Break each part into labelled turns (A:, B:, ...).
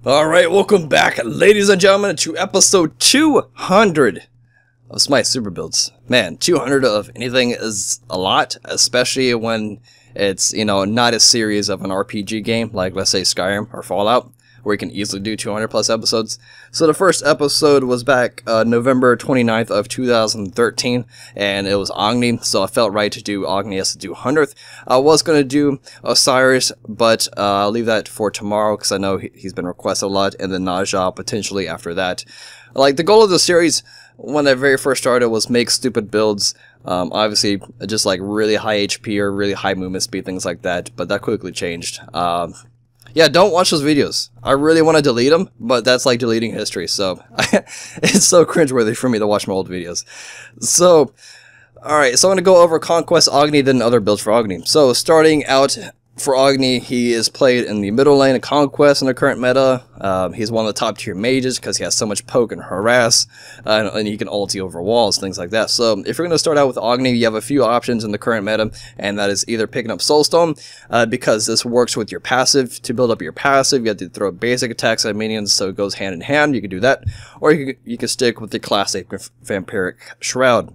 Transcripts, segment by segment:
A: Alright, welcome back, ladies and gentlemen, to episode 200 of Smite Super Builds. Man, 200 of anything is a lot, especially when it's, not a series of an RPG game, like, let's say, Skyrim or Fallout, where you can easily do 200 plus episodes. So the first episode was back November 29th of 2013, and it was AGNI, so I felt right to do AGNI as the 200th. I was going to do Osiris, but I'll leave that for tomorrow, because I know he's been requested a lot, and then Naja potentially after that. Like, the goal of the series, when I very first started, was make stupid builds. Obviously, just like really high HP or really high movement speed, things like that, but that quickly changed. Yeah, don't watch those videos. I really want to delete them, but that's like deleting history, so it's so cringeworthy for me to watch my old videos. So, alright, so I'm going to go over Conquest AGNI, then other builds for AGNI. So, starting out for AGNI, he is played in the middle lane of Conquest in the current meta. He's one of the top tier mages because he has so much poke and harass, and he can ulti over walls, things like that. So if you're going to start out with AGNI, you have a few options in the current meta, and that is either picking up Soulstone, because this works with your passive. To build up your passive, you have to throw basic attacks at minions, so it goes hand in hand. You can do that, or you can stick with the classic Vampiric Shroud.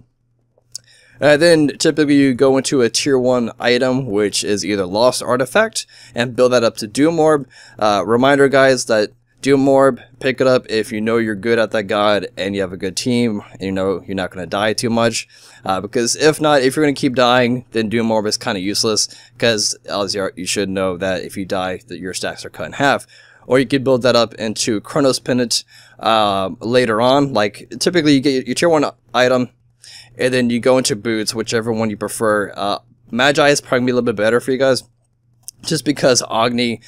A: Then typically you go into a tier 1 item, which is either Lost Artifact, and build that up to Doom Orb. Reminder guys that Doom Orb, pick it up if you know you're good at that god and you have a good team and you know you're not going to die too much. Because if not, if you're going to keep dying, then Doom Orb is kind of useless, because as you should know that if you die, that your stacks are cut in half. Or you could build that up into Chronos Pendant later on. Like typically you get your tier 1 item, and then you go into boots, whichever one you prefer. Magi is probably a little bit better for you guys, just because AGNI,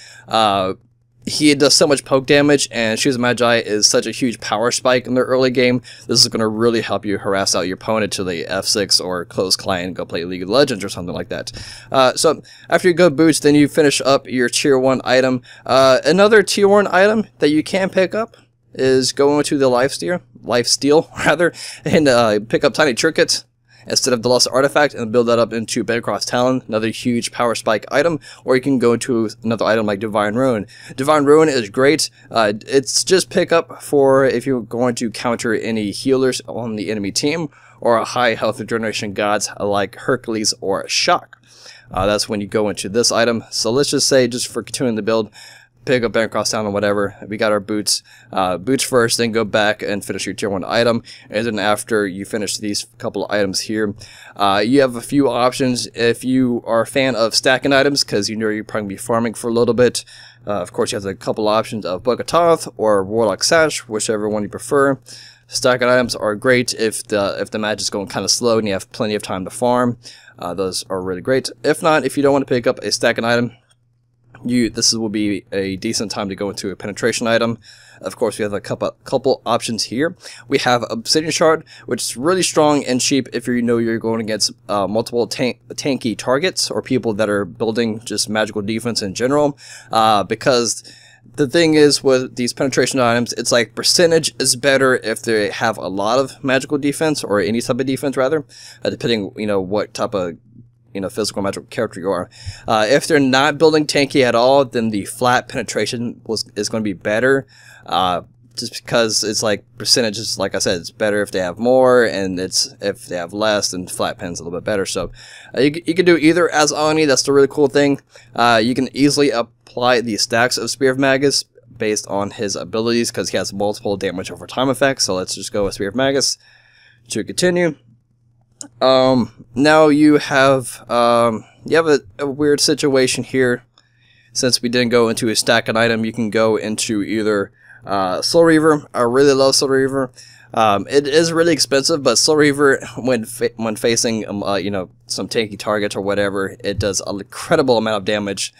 A: he does so much poke damage, and Shoes of Magi is such a huge power spike in the early game. This is going to really help you harass out your opponent to the F6 or close client and go play League of Legends or something like that. So after you go boots, then you finish up your tier 1 item. Another tier 1 item that you can pick up is go into the lifesteal rather, and pick up Tiny Trinket instead of the Lost Artifact, and build that up into Bedcross Talon, another huge power spike item. Or you can go to another item like Divine Ruin. Divine Ruin is great. It's just pick up for if you're going to counter any healers on the enemy team, or a high health regeneration gods like Hercules or Shock. That's when you go into this item. So let's just say, just for continuing the build, pick up Bedcross Town or whatever. We got our boots. Boots first, then go back and finish your tier 1 item. And then after you finish these couple of items here, you have a few options. If you are a fan of stacking items, because you know you're probably be farming for a little bit, of course you have a couple options of Book of Thoth or Warlock Sash, whichever one you prefer. Stacking items are great if the match is going kind of slow and you have plenty of time to farm. Those are really great. If not, if you don't want to pick up a stacking item, this will be a decent time to go into a penetration item. Of course, we have a couple options here. We have Obsidian Shard, which is really strong and cheap if you know you're going against multiple tanky targets or people that are building just magical defense in general. Because the thing is with these penetration items, it's like percentage is better if they have a lot of magical defense, or any type of defense rather, depending what type of physical magical character you are. If they're not building tanky at all, then the flat penetration is going to be better. Just because it's like percentages, like I said, it's better if they have more, and if they have less, then flat pen's a little bit better. So you can do either as AGNI. That's the really cool thing. You can easily apply the stacks of Spear of Magus based on his abilities, because he has multiple damage over time effects. So let's just go with Spear of Magus to continue. Now you have a weird situation here. Since we didn't go into a stack an item, you can go into either Soul Reaver. I really love Soul Reaver. It is really expensive, but Soul Reaver, when facing some tanky targets or whatever, it does an incredible amount of damage.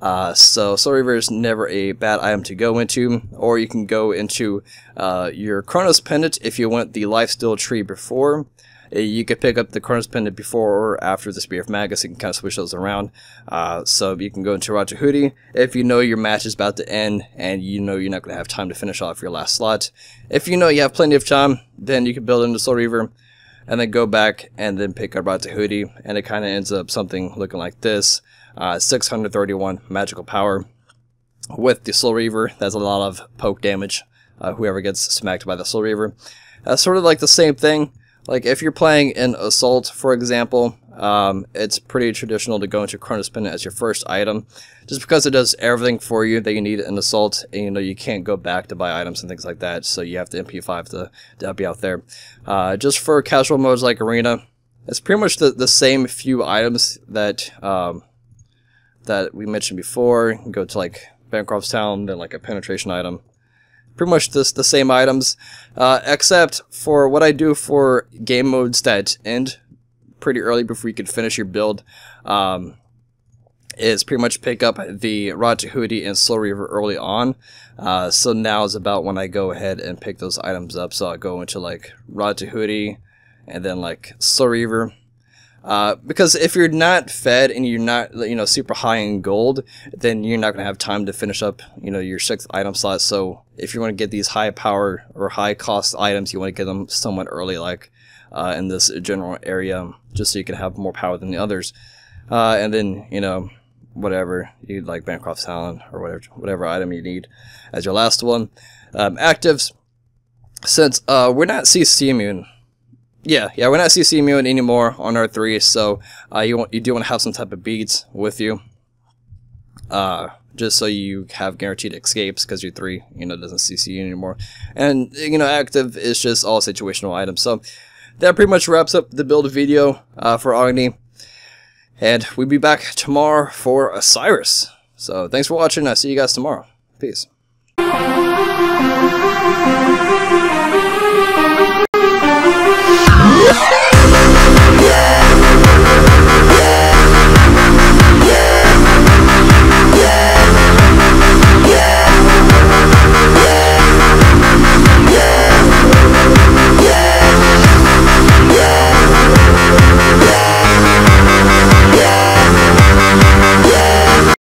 A: So Soul Reaver is never a bad item to go into. Or you can go into your Chronos Pendant if you want the lifesteal tree before. You could pick up the Chronos Pendant before or after the Spear of Magus. You can kind of switch those around. So you can go into Rajahudi if you know your match is about to end and you know you're not going to have time to finish off your last slot. If you know you have plenty of time, then you can build into Soul Reaver and then go back and then pick up Rajahudi, and it kind of ends up something looking like this. 631 magical power. with the Soul Reaver. That's a lot of poke damage, whoever gets smacked by the Soul Reaver. Sort of like the same thing. Like if you're playing in Assault, for example, it's pretty traditional to go into Chrono Spin as your first item, just because it does everything for you that you need in Assault, and you know you can't go back to buy items and things like that, so you have to MP5 to help you out there. Just for casual modes like Arena, it's pretty much the same few items that that we mentioned before. You go to like Bancroft's Town, then like a penetration item. Pretty much the same items, except for what I do for game modes that end pretty early before you can finish your build, is pretty much pick up the Rod Tahuti and Soul Reaver early on. So now is about when I go ahead and pick those items up. So I'll go into like Rod Tahuti and then like Soul Reaver. Because if you're not fed and you're not, you know, super high in gold, then you're not going to have time to finish up, you know, your 6th item slot. So if you want to get these high power or high cost items, you want to get them somewhat early, like in this general area, just so you can have more power than the others. And then, you know, whatever you like, Bancroft's Talent or whatever item you need as your last one. Actives, since we're not CC immune. Yeah, we're not CC immune anymore on R3, so you do want to have some type of beads with you, just so you have guaranteed escapes, because your 3, you know, doesn't CC you anymore. And you know, active is just all situational items. So that pretty much wraps up the build video for AGNI, and we'll be back tomorrow for Osiris. So thanks for watching. I'll see you guys tomorrow. Peace.